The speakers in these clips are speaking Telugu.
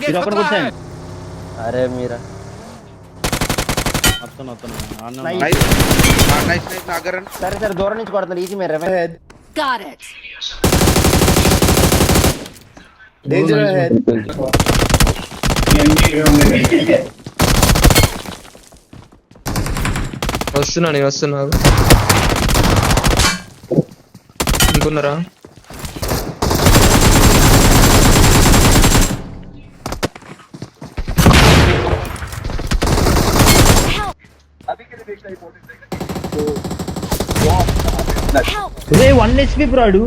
మీరు ఒకటి కూర్చోండి. అరే మీరా సరే సరే దూరం నుంచి కొడతాను ఈజీ మీరు Got it. Danger ahead. వస్తున్నాను అనుకున్నారా? రే 1 HP బ్రాడు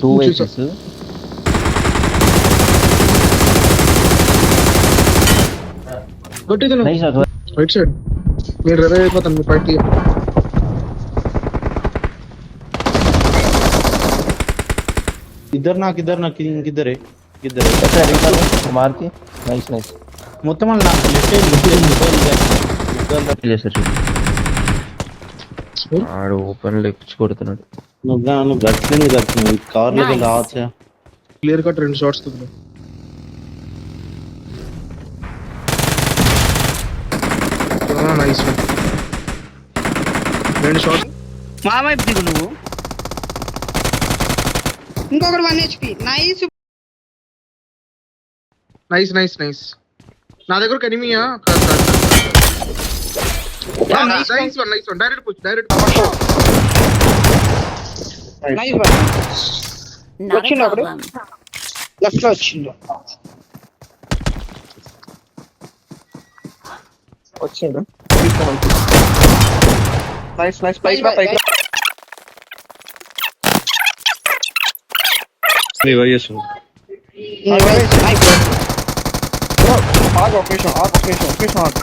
2 వేసెస్ నైస్ అది రైట్ సైడ్ మీరు రివైవ్ అయిపోతాను మీ పార్టీ. ఇద్దరు నాకు ఇంకిద్దరే కుమార్కి నైస్ నైస్ మొత్తం వాళ్ళు నాకు చేశారు ఆడు ఓపెన్ లో ఇచ్చి కొడుతున్నాడు. నువ్వు గడిచింది కార్లోకి రావచ్చా? క్లియర్ కట్ 2 షాట్స్ తో నైస్ 2 షాట్స్. మా వైపు దిగు నువ్వు. ఇంకొకటి 1 HP. నైస్ నా దగ్గర ఒక ఎనిమియా nice one direct push nice boy. Not a వచ్చిండు ఒకడు. problem. లెఫ్ట్ లో వచ్చిండు. నైస్ పైకి రా.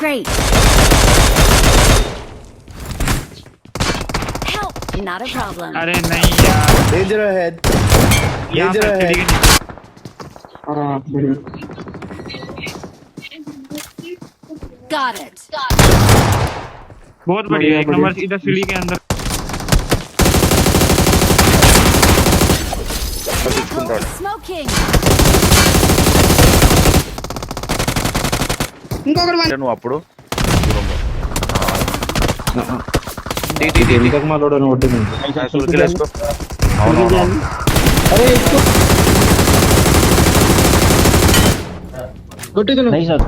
Great. Help. Not a problem. अरे नहीं यार, డేంజర్ అహెడ్. यहाँ पे चली गई। Got it. बहुत बढ़िया, एक नंबर इधर सीढ़ी के अंदर। Smoking. ఇంకొకటి 1. నువ్వు అప్పుడు నైస్ అది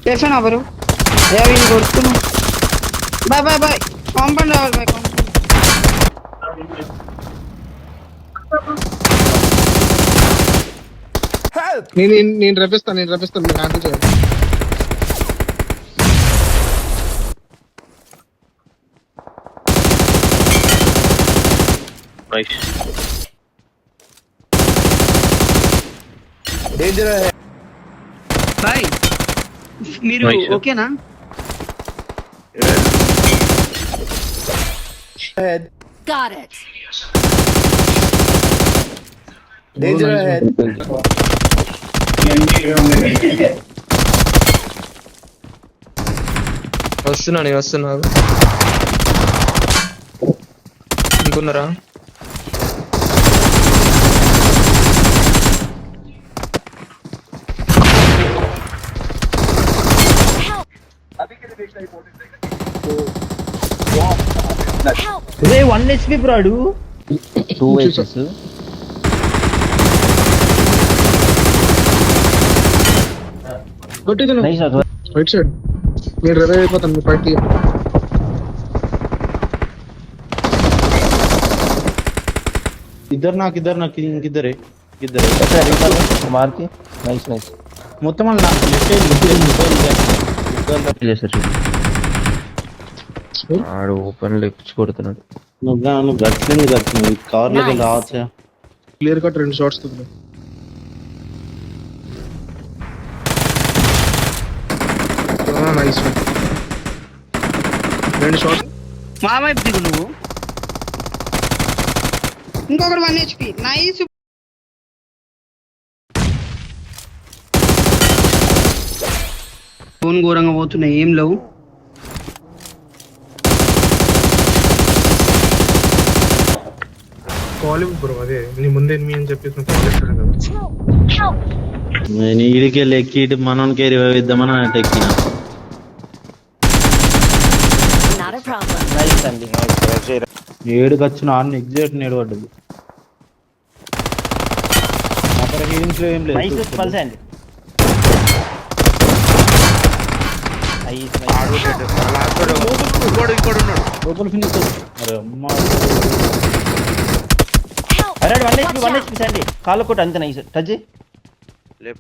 చేసాను ఎవరు వీళ్ళు కొడుతున్నాం. బాయ్ కాంపౌండ్ రావాలి బాయ్. నేను రప్పిస్తాను మీరు హ్యాండిల్ చేయాలి. Danger ahead. బాయ్ మీరు ఓకేనా? Got it. Danger ahead. వస్తున్నాను అనుకున్నారా? Help. రే 1 HP బ్రాడు 2 వేసెస్ నైస్ అది రైట్ సైడ్ మీరు రివైవ్ అయిపోతాను మీ పార్టీ. ఇద్దరు నాకు ఇంకిద్దరే కుమార్కి నైస్ మొత్తం వాళ్ళు నాకు చేశారు ఆడు ఓపెన్ లో ఇచ్చి కొడుతున్నాడు. నువ్వు గడిచింది కార్లోకి రావచ్చా? క్లియర్ కట్ 2 షాట్స్ తో నైస్ 2 షాట్స్. మా వైపు దిగు నువ్వు. ఇంకొకటి 1 HP. నైస్. ఫోన్ ఘోరంగా పోతున్నాయి, ఏం లేవు. కాల్ బ్రో, అదే నీ ముందే మీ అని చెప్పేసి నువ్వు కాల్ ఇస్తాను కదా. నేను ఈడికెళ్ళి ఎక్కి ఇటు మనోనికి రివైవ్ ఇద్దామని అటు ఎక్కిన. Not a problem. ఏడుకి వచ్చిన ఆడిని ఎగ్జాక్ట్ నేడు పడ్డది. అక్కడ హీలింగ్స్ లో ఏం లేదు. లోపల ఫినిష్. అరే అమ్మా Help! కాలు కొట్టు అంతే నైస్ టచ్ లేపు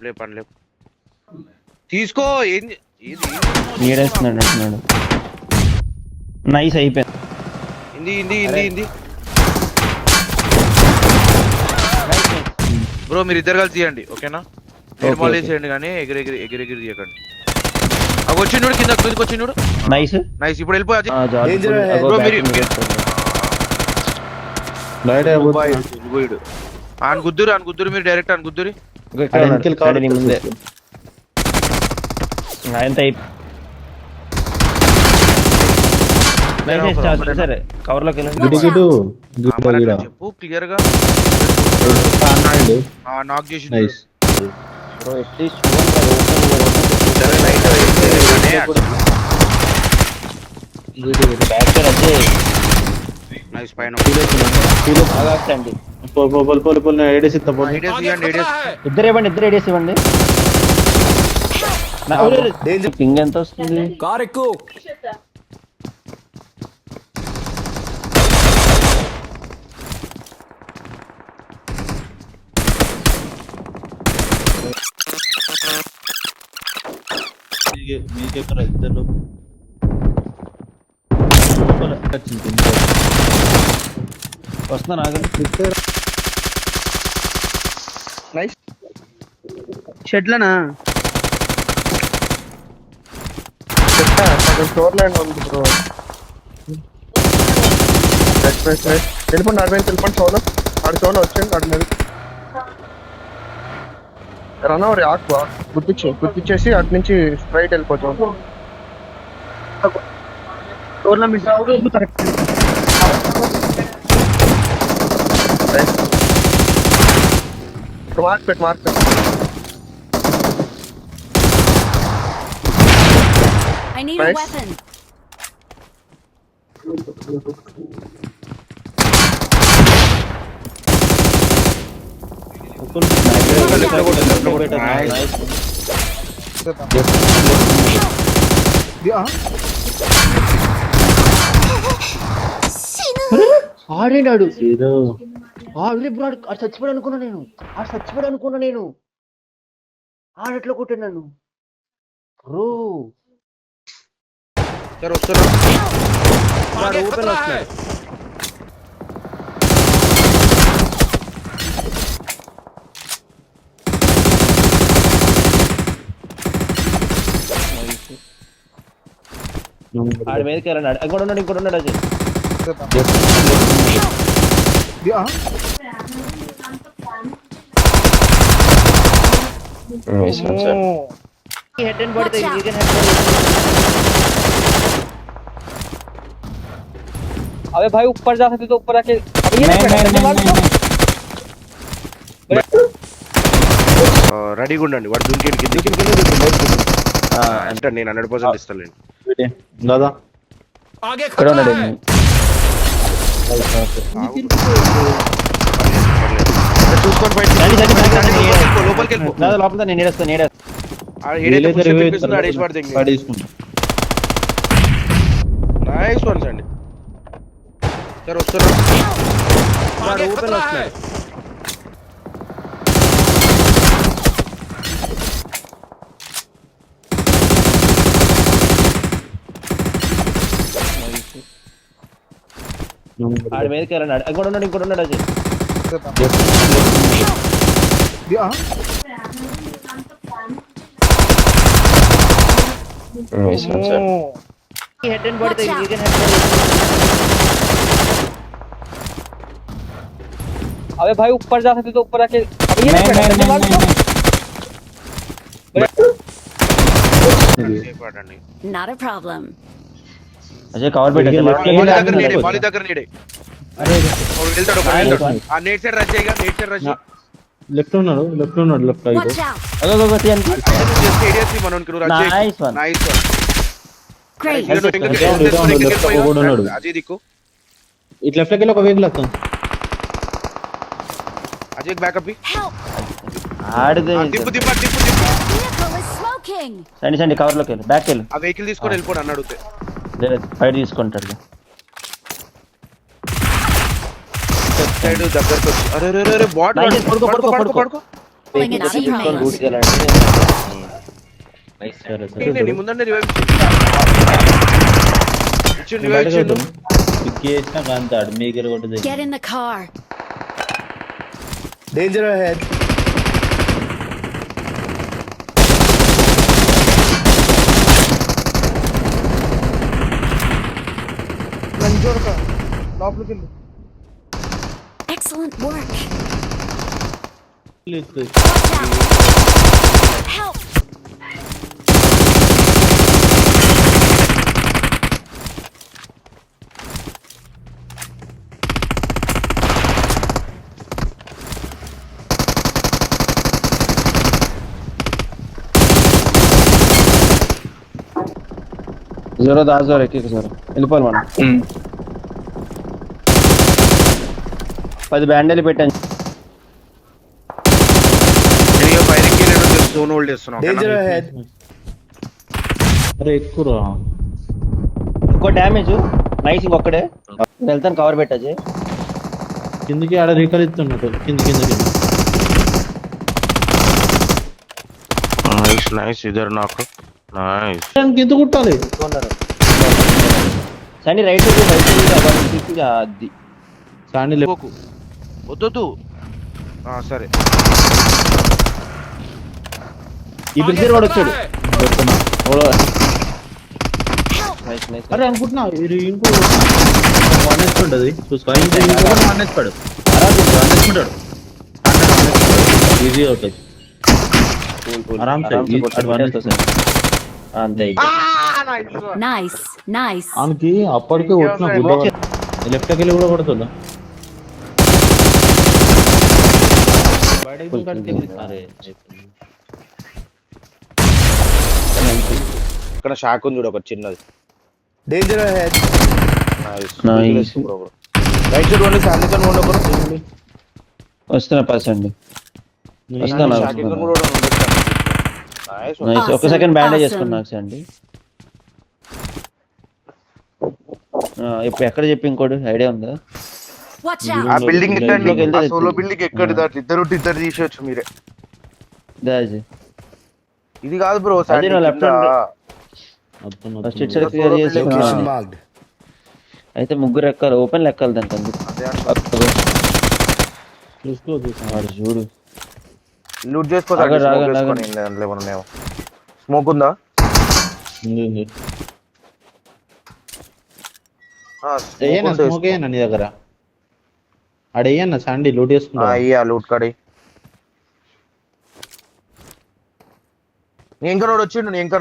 తీసుకో. ఏంది నీడేస్తున్నాడు అంటున్నాడు. నైస్ అయిపోయింది. ఇంది బ్రో మీరు ఇద్దరు కలిసి తీయండి ఓకేనా. నేను బాల్ వేసేయండి కానీ ఎగిరి తీయకండి. అవి వచ్చిండు కింద వచ్చిండు. నైస్ నైస్ ఇప్పుడు వెళ్ళిపోయి బయట ఆయన గుద్దురు మీరు డైరెక్ట్ ఆయన గుద్దురి. ముందే ఎంత సరే కవర్ లోకి చెప్పు క్లియర్ గా నాక్ చేసి నైస్ పైన ఇద్దరు ఇవ్వండి. పింగ్ ఎంత వస్తుంది? మీకెక్కడ ఇద్దరు వస్తున్నా నాగ షెడ్లనా స్టోర్ ల్యాండ్ ఉంది బ్రో. వెళ్ళిపోండి అరవింద్, వెళ్ళిపోండి. షోలో ఆడు షోలో వచ్చేయండి. ఆడు మీద రన్ అవర్ ఆకు గుర్తిచ్చేసి అటు నుంచి స్ట్రైట్ వెళ్ళిపోతాం. స్టోర్లో మిస్ అవ్వదు కరెక్ట్. మార్క్ పెట్టు. I need a Nice. weapon. ఆడినాడు. ఏదో చచ్చిపోయాడు అనుకున్నా నేను. ఆడెట్లా కొట్టాను నన్ను బ్రో. వస్తున్నా ఓపెన్ వస్తున్నాడు. ఆడి మీదకి వెళ్ళండి. ఇంకోటి ఉన్నాడు అజయ్. హెడ్ అండ్ బాడీ अबे भाई ऊपर जा सकते तो ऊपर आके రెడీగా ఉండండి. వాడు దుంకేడు కింద అంటే నేను 100% ఇస్తాను. దాదా ఇక్కడ ఉన్నాడు. చూసుకొని బయట లోపలికి వెళ్ళిపో. లోపల నేను ఏడేస్తాను. నైస్ వన్స్ అండి. సరే వస్తున్నా ఓపెన్ వస్తున్నాడు. ఆడి మీదకి వెళ్ళండి. ఇంకోటి ఉన్నాడు అజయ్. హెడ్ అండ్ బాడీ अबे भाई ऊपर जा सकते तो ऊपर आके Not a problem. Ajay cover పెట్టండి. బాలి దగ్గర నీడే వెళ్తాడు ఒకడు, వెళ్తాడు. ఆ నేట్ సైడ్ రష్ చేయగా, నేట్ సైడ్ రష్. లెఫ్ట్ ఉన్నాడు లెఫ్ట్ Watch అయితే out! అగో తీయండి. ఏడియస్సి మనోనికి నువ్వు రష్ చేయి. Nice one. Nice one. Great. ఇక నువ్వు ఇంకొక ఇటు తీసుకొని ఇంకొక left వెళ్ళిపోయి ఒకడు ఉన్నాడు. అజయ్ దిక్కు. ఇట్లా లెఫ్ట్కి వెళ్ళి ఒక వెహికల్ వస్తాం. Ajay backup Help! ఆడితే దిప్పు దిప్పు దిప్పు దిప్పు. Vehicle is smoking! సండి కవర్ లోకి వెళ్ళు, బ్యాక్ వెళ్ళు. ఆ వెహికల్ తీసుకొని వెళ్ళిపోడు అని అడిగితే. ఫైట్ తీసుకుంటాడు. సైడ్ దగ్గరకు వచ్చి అరే రే రే బాట్ Nice. పడుకో. Calling it తీసుకొని teammates. రూట్కి వెళ్ళండి. సరే సరే నీ ముందంటే రివైవ్ ఇచ్చిండు బయటకు ఇచ్చిండు. వెళ్తాం. పిక్ చేసినా కాంతాడు మీగర్ కొట్టది. Get in the car. Danger ahead. Excellent work. Please. Watch out! Help! Zero దాజోర్ ఎక్కి సార్ వెళ్ళిపోవాలి మనం. 10 బ్యాండేలు పెట్టాను. నేను ఫైరింగ్ కి నేను జోన్ హోల్డ్ చేస్తున్నాను. Danger ahead. అరే ఎక్కువ ఇంకో డ్యామేజ్ నైస్. ఇంకొక్కడే నేను వెళ్తాను, కవర్ పెట్టాజీ. కిందకి ఆడ రీకాల్ ఇస్తున్నాడు. కింద నైస్ ఇద్దరు నాకు నైస్. కింద కుట్టాలి. సండి రైట్ అది సాండి పోకు వద్దు. సరే ఈ బిగ్జర్ వాడు వచ్చాడు. అరే అనుకుంటున్నా ఇది ఇంకో 1 ఉంటుంది చూసుకో. ఇంకొకటి 1 పడు ఈజీ అవుతుంది. ఆరామ్ అంతే. Nice. Nice. ఆమెకి అప్పటికే వచ్చిన గుడ్డ లెఫ్ట్కి వెళ్ళి కూడా కొడుతుందా. ఇక్కడ షాక్ ఉంది చూడు ఒక చిన్నది. Danger ahead. Nice. Right side only శాంతికన్ ఓన్లీ ఒకరు. వస్తున్నా పర్సెంట్ వస్తాను. శాంతికన్ కూడా ఉండొచ్చు. Nice nice. ఒక సెకండ్ బ్యాండేజ్ చేసుకున్నా అండి. ఇప్పుడు ఎక్కడ చెప్పి ఇంకోటి ఐడియా ఉందా? Watch out! ఆ బిల్డింగ్ ఎక్కండి. వెళ్తే ఆ సోలో బిల్డింగ్ ఎక్కడి దాటి ఇద్దరు తీసేయచ్చు మీరే. దాజీ ఇది కాదు బ్రో అదే నా left hand. First it side clear చేసి అయితే ముగ్గురు ఎక్కాలి. ఓపెన్ ఎక్కాలి దానికి. అందుకు చూసుకో వాడు చూడు. లూట్ చేసుకోవాలి. స్మోక్ ఉందా? స్మోక్ అయ్యా నీ దగ్గర అడయ్యన్న శాండీ లూట్ చేసుకుంటా. అయ్యా లూట్ కాడి నీ ఇంకా నోడు వచ్చిండు. నీ ఇంకా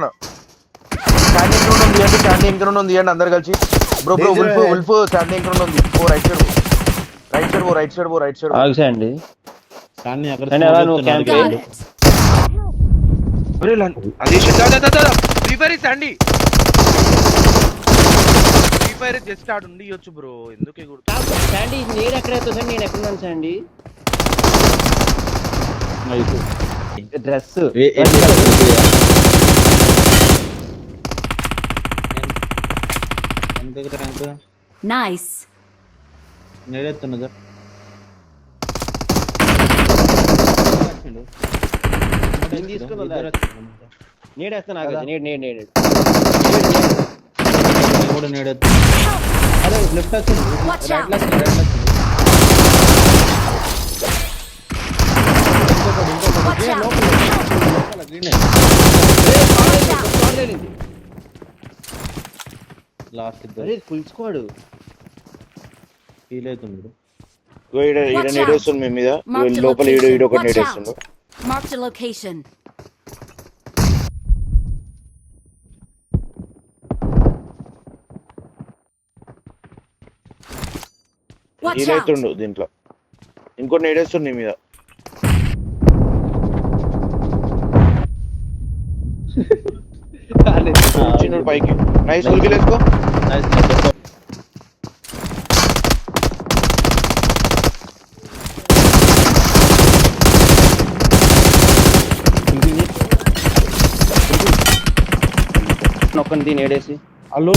స్టాండ్ ఇంకా ఉంది అంటే స్టాండ్ ఇంకా ఉంది అండి అందరు కలిసి. బ్రో ఉల్ఫ్ స్టాండ్ ఇంకా ఉంది. ఓ రైట్ సైడ్ ఆగండి. శాండీ అక్కడ Got it. అది free fire Sandy free fire just ఆడు ఉండొచ్చు బ్రో. ఎందుకే శాండీ నేను ఎక్కడైతే సార్ నేను ఎక్కడున్నాను శాండీ. Dress Nice. నేడెత్తున్నా సార్. నీడేస్తాను. నీడు కూడా నేడెత్తు. అరే లెఫ్ట్ వచ్చింది. Watch out! Watch out! Last full squad feel అవుతుంది. నేడేస్తుంది మీ మీద. లోపల ఈడో ఒకటి నేడేస్తుండు. Marked a location. Watch heal out! అవుతుండు దీంట్లో. ఇంకోటి నేడేస్తుంది నీ మీద. చిన్నోడు పైకి. నైస్ ఫుల్ కిల్ వేసుకో. నొక్కండి దీన్ని ఏడేసి అల్లు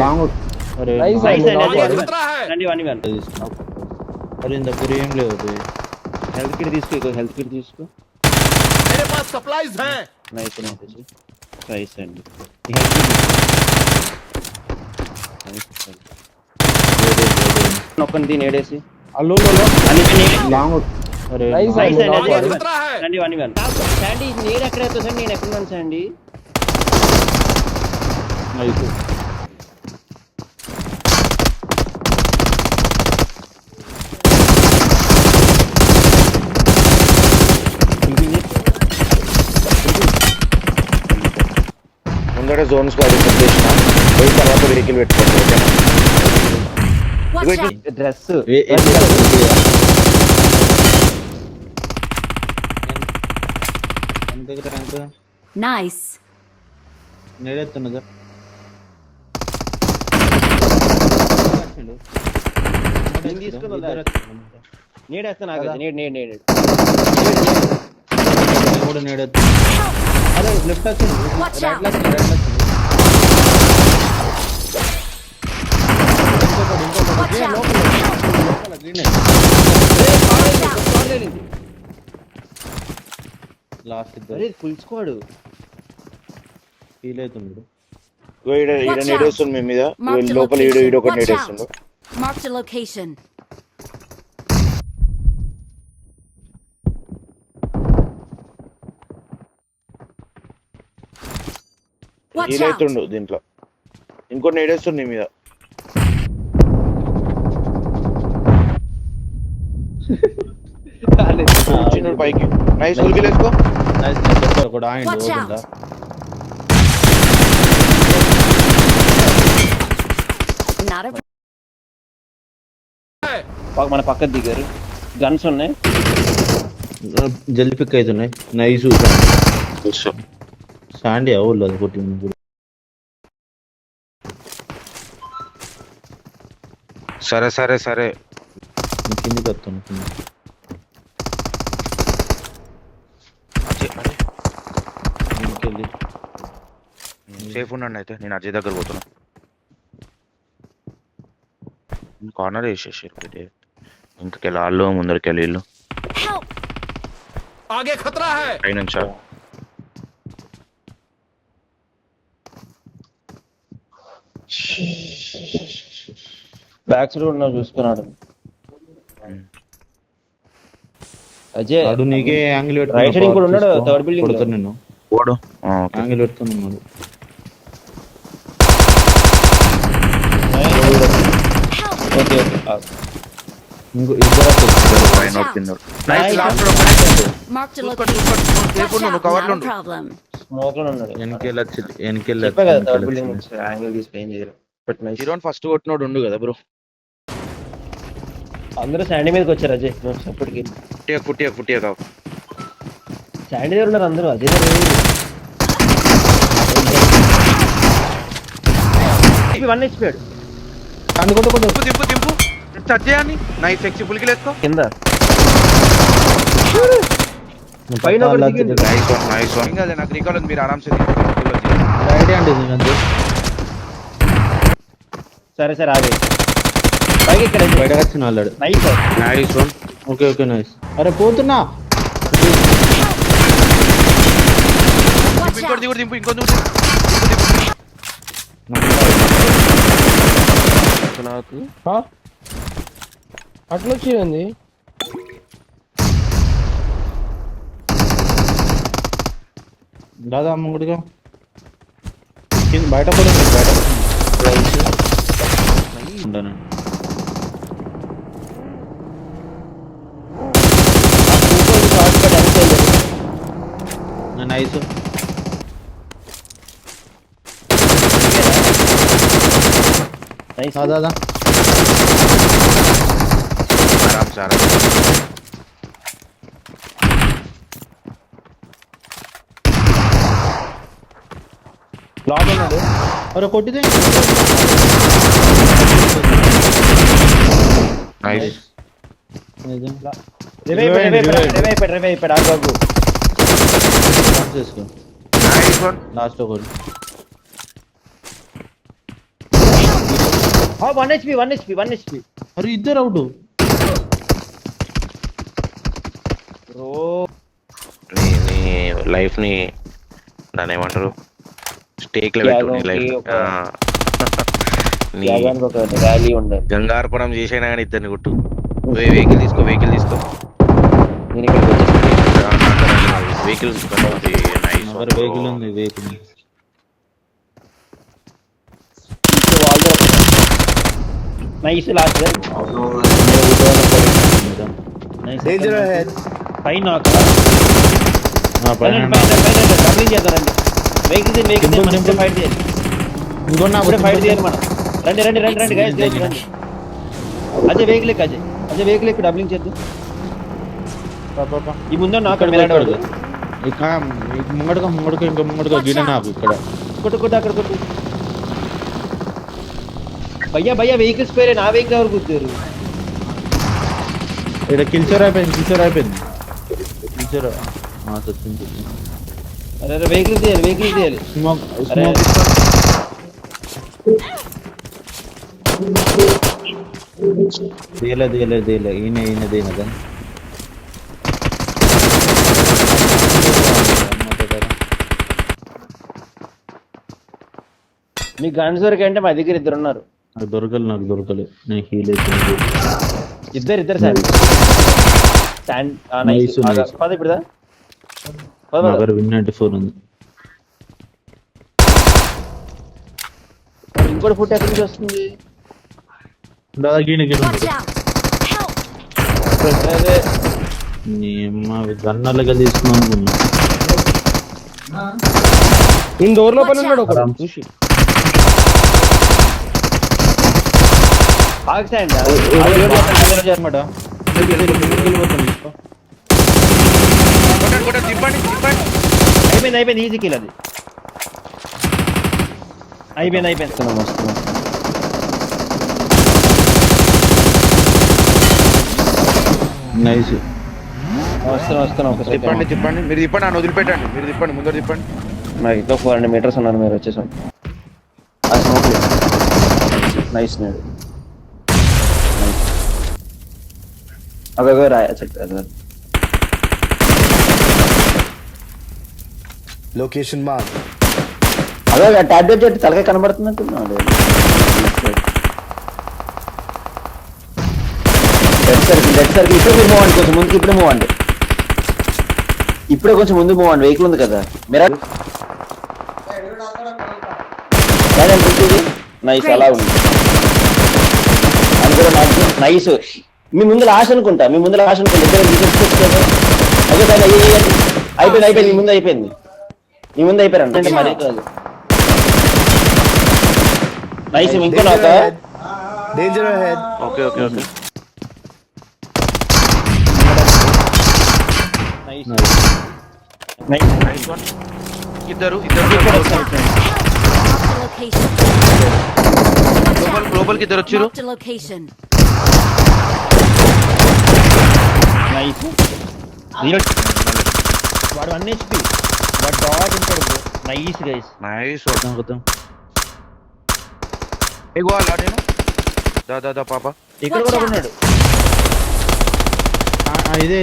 లాంగ్ అరే Nice లాంగ్ అండి, లాంగ్ అది. అరే. రండి వన్ వన్ అరే ఇంత పూరి ఏం లేదు అది. హెల్త్ కిట్ తీసుకో హెల్త్ కిట్ తీసుకో నైస్ నైస్ అండి ఈ health kit తీసుకో. Nice. నొక్కండి దీన్ని ఏడేసి అల్లు లాంగ్ అరే Nice లాంగ్ అండి, లాంగ్ అది. అరే. రండి వన్ వన్ శాండీ నేను ఎక్కడ అవుతా సార్ నేను ఎక్కడ ఉన్నాను శాండీ నైస్. ముందర జోన్ స్క్వాడ్ చేసిన పోయిన తర్వాత వెహికల్ పెట్టుకోండి. Watch out! డ్రెస్ ఎంత దగ్గర ఎంత Nice. నేడెత్తున్నదా నేను తీసుకుని వదిలేను. నేడేస్తా నాకు నేడు కూడా నేడెత్తు. అరే లెఫ్ట్ వచ్చింది Watch రైట్ out! వచ్చింది రైట్ వచ్చింది. Watch out! లోపల గ్రీన్ లాస్ట్ ఇద్దరు ఫుల్ స్క్వాడ్ ఫీల్ అవుతున్నాడు. ఈడ నేడేస్తుంది మీ మీద. Mark the లోపల location. ఈడ ఒకటి Watch నేడేస్తుండు. out! Marked a location. Watch heal out! అవుతుండు దీంట్లో. ఇంకోటి నేడేస్తుంది నీ మీద. చిన్నోడు పైకి. నైస్ ఫుల్ కిల్ వేసుకో. నైస్ నైస్ ఒకడు ఆయండి Watch ఓడిందా. out! Not a మన పక్కన దిగారు గన్స్ ఉన్నాయి జల్దీ పిక్ అవుతున్నాయి. నైస్ శాండీ అవులు అది కొట్టి సరే సరే సరే కిందికి వస్తాను కిందికి సేఫ్ ఉండండి అయితే. నేను అజయ్ దగ్గర పోతున్నా. కార్నర్ వేసేసారు పెట్టి ఇంకెళ్ళి వాళ్ళు ముందరికి వెళ్ళి help! పైనుంచా బ్యాక్ సైడ్ కూడా చూసుకున్నాడు అజయ్ వాడు నీకే యాంగిల్ రైట్ సైడ్ కూడా ఉన్నాడు థర్డ్ బిల్డింగ్ కొడతాను నేను ఓడు యాంగిల్ పెడుతున్నాడు. ఓకే ఇంకో ఇద్దరు పైన కింద Marked a Super, location. super, super. Watch Careful, out! cover Not a ఉండు. problem. స్మోక్ లో ఉన్నాడు వెనకెళ్ళి చెప్పా కదా థర్డ్ బిల్డింగ్ యాంగిల్ తీసి పెయిన్ చేయరు బట్ నైస్ హీరోన్ ఫస్ట్ కొట్టినోడు ఉండు కదా బ్రో. అందరూ శాండీ మీదకి వచ్చారు అజయ్ అప్పటికి పుట్టియా కావు. శాండీ దగ్గర ఉన్నారు అందరూ అజయ్ వన్ హెచ్పి దింపు సజ్జయాన్ని నైస్ సెక్సీ ఫుల్ కిల్ వేసుకో. కింద పైన ఒకటి దిగిండు. నైస్ వన్ ఇంకా నాకు రీకాల్ ఉంది. మీరు ఆరామ్సే ఐడియా అండి ఇది అంతే. సరే సరే ఆగే పైకి ఇక్కడ బయటకు వచ్చిన వాళ్ళాడు. Nice nice one. Okay okay nice. అరే పోతున్నా Watch ఇంకోటి out! దిగుడు దింపు ఇంకో నాకు అట్లా వచ్చింది. దాదా అమ్మగుడిగా బయట కూడా ఉంటాను. నైస్ నైస్ దాదా ఆరామ్ సార్ లోపల ఉన్నాడు. అరే కొట్టిదే నైస్ రివైవ్ అయిపోయాడు ఆగు. చేసుకో నైస్ వన్ లాస్ట్ ఒకటి 1 HP. అరే ఇద్దరు అవుట్ బ్రో నీ లైఫ్ ని దాని ఏమంటారు స్టేక్ లో పెట్టు నీ లైఫ్ నీ ర్యాలీ ఉండదు. గంగార్పణం చేసైనా కానీ ఇద్దరిని కొట్టు వెహికల్ తీసుకో నేను ఇక్కడికి వచ్చేసి వెహికల్ మరి వెహికల్ ఉంది vehicle nice last danger ahead పైన పైన డబ్లింగ్ చేద్దారండి. వెహికల్ ఫైట్ చేయాలి. ఇంకో నా ఫైట్ చేయాలి మనం. రండి గైస్ రండి. అజయ్ వెహికల్ ఎక్కువ డబ్లింగ్ చేద్దాం. ఈ ముందు నాకు మిరాడు ముంగడుగా ఇంకా గిడ నాకు ఇక్కడ కొట్టు అక్కడ కొట్టు. భయ్యా వెహికల్స్ పేరే నా వెహికల్ ఎవరు గుర్తారు? ఇక్కడ కిల్చర్ అయిపోయింది కిల్చర్ అరే వెహికల్ తీయాలి. స్మోక్ అరే. దిగలే ఈయన దీని మీ గన్స్ దొరికి అంటే మా దగ్గర ఇద్దరు ఉన్నారు. నాకు దొరకలే నేను హీల్ అయిపోయింది ఇద్దరు సార్. Nice. పద ఇప్పుడు విన్94 ఉంది ఇంకోటి ఫుట్ ఎక్కడి నుంచి వస్తుంది? దాదా గిడ Watch out! Help! అరే, నీ అమ్మ గన్నలుగా తీసుకున్నాం అనుకున్నా ఇన్ డోర్ లోపల ఉన్నాడు ఒకడు చూసి ఆగండి. అనమాట అయిపోయింది ఈజీ కిల్ అది. అయిపోయింది. నైస్ వస్తున్నాం. తిప్పండి మీరు తిప్పండి అని వదిలిపెట్టండి మీరు తిప్పండి ముందర తిప్పండి నాకు ఇంకా 400 meters ఉన్నారు. మీరు వచ్చేసాం. నైస్ అవే రాయా చెప్పారు. Location mark. అదే టాబ్లెట్ చెట్టు తలకాయ కనబడుతున్నట్టు. డెడ్ సర్కిల్ ఇప్పుడే మీరు మూవ్ అండి. కొంచెం ముందుకు ఇప్పుడే కొంచెం ముందు మూవ్ అండి. వెహికల్ ఉంది కదా మీరు. నైస్ అలా ఉంది. అందులో నైస్. మీ ముందు లాస్ట్ అనుకుంటా. ఇద్దరు అదే సార్ అయిపోయింది. మీ ముందు అయిపోయారండి. అంటే మరీ కాదు. నైస్. ఇంకో నాక danger ahead. Okay nice one ఇద్దరు Marked a location. గ్లోబల్కి ఇద్దరు వచ్చారు. Marked a location. నైస్. వాడు 1 HP. వాడు డాట్ ఉంటాడు. Nice guys. నైస్ కొత్త ఎగో అలా నేను దా పాప ఇక్కడ కూడా ఉన్నాడు. ఇదే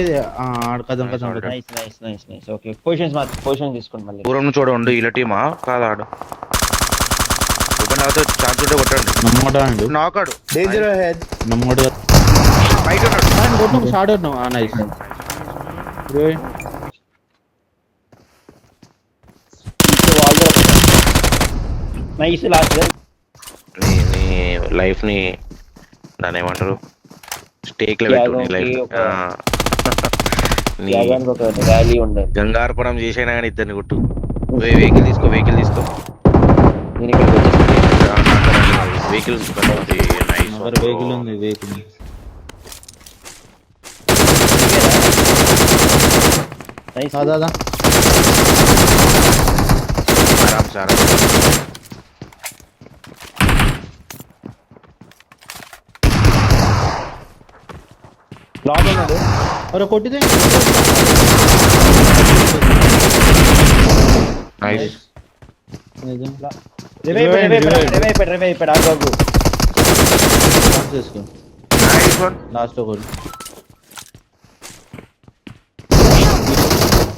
కదం నైస్. ఓకే పొజిషన్ తీసుకోండి మళ్ళీ. దూరం నుంచి చూడండి ఇలా టీమా కాదు ఆడు నాతో ఛాన్స్ ఉంటే కొట్టండి. నమ్మకం నాకాడు డేంజర్ అహెడ్. నమ్మకం బయట ఉన్నాడు. షార్ట్ ఉన్నావు నైస్ నైస్ లాస్ట్. నీ లైఫ్ ని దాని ఏమంటారు స్టేక్ లో పెట్టు నీ లైఫ్ నీ ర్యాలీ ఉండదు. గంగార్పణం చేసైనా కానీ ఇద్దరిని కొట్టు వెహికల్ తీసుకో నేను ఇక్కడికి వచ్చేసి వెహికల్ వెహికల్ ఉంది వెహికల్ నైస్ దాదా ఆరామ్ సార్ లాగ్ ఉన్నాడు అరే కొట్టిదే నైస్ రివైవ్ అయిపోయాడు ఆగు చేసుకో నైస్ వన్ లాస్ట్ ఒకటి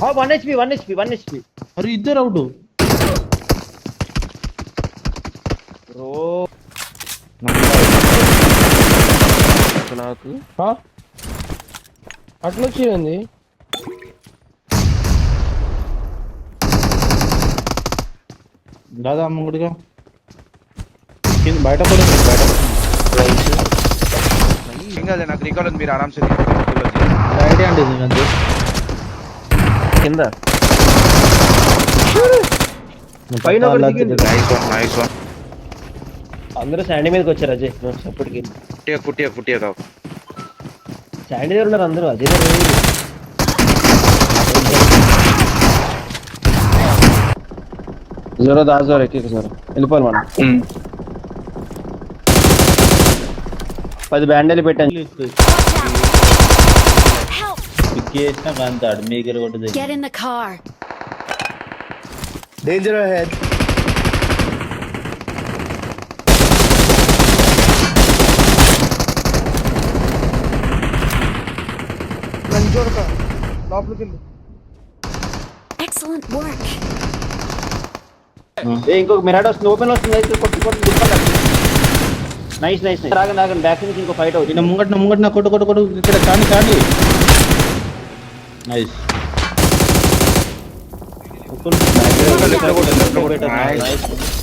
1 HP అరే ఇద్దరు అవుట్ బ్రో నాకు అట్లా వచ్చింది. దాదా అమ్మగుడిగా బయట కూడా సింగల్ నాకు రీకాల్ ఉంది మీరు ఆరామ్సే ఐడియా అండి ఇది అంతే కింద పైన ఒకటి దిగింది. నైస్ వన్ అందరూ శాండీ మీదకి వచ్చారు అజయ్ అప్పటికి ఫుట్టియా కావు శాండీ దగ్గర ఉన్నారు అందరూ అజయ్ జోరో దాజోర్ ఎక్కి సార్ వెళ్ళిపోవాలి మనం. 10 బ్యాండేలు పెట్టాను. Help! పిక్ చేసినా కాంతాడు మీగర్ కొట్టది Get in the car. Danger ahead. Excellent work. ఇంకొక మిరాడ్ వస్తుంది ఓపెన్ వస్తుంది అయితే కొట్టు నైస్ రాగండి బ్యాక్ నుంచి ఇంకో ఫైట్ అవుతుంది ఈయన ముంగట నా కొట్టు ఇక్కడ కాండి నైస్ Nice.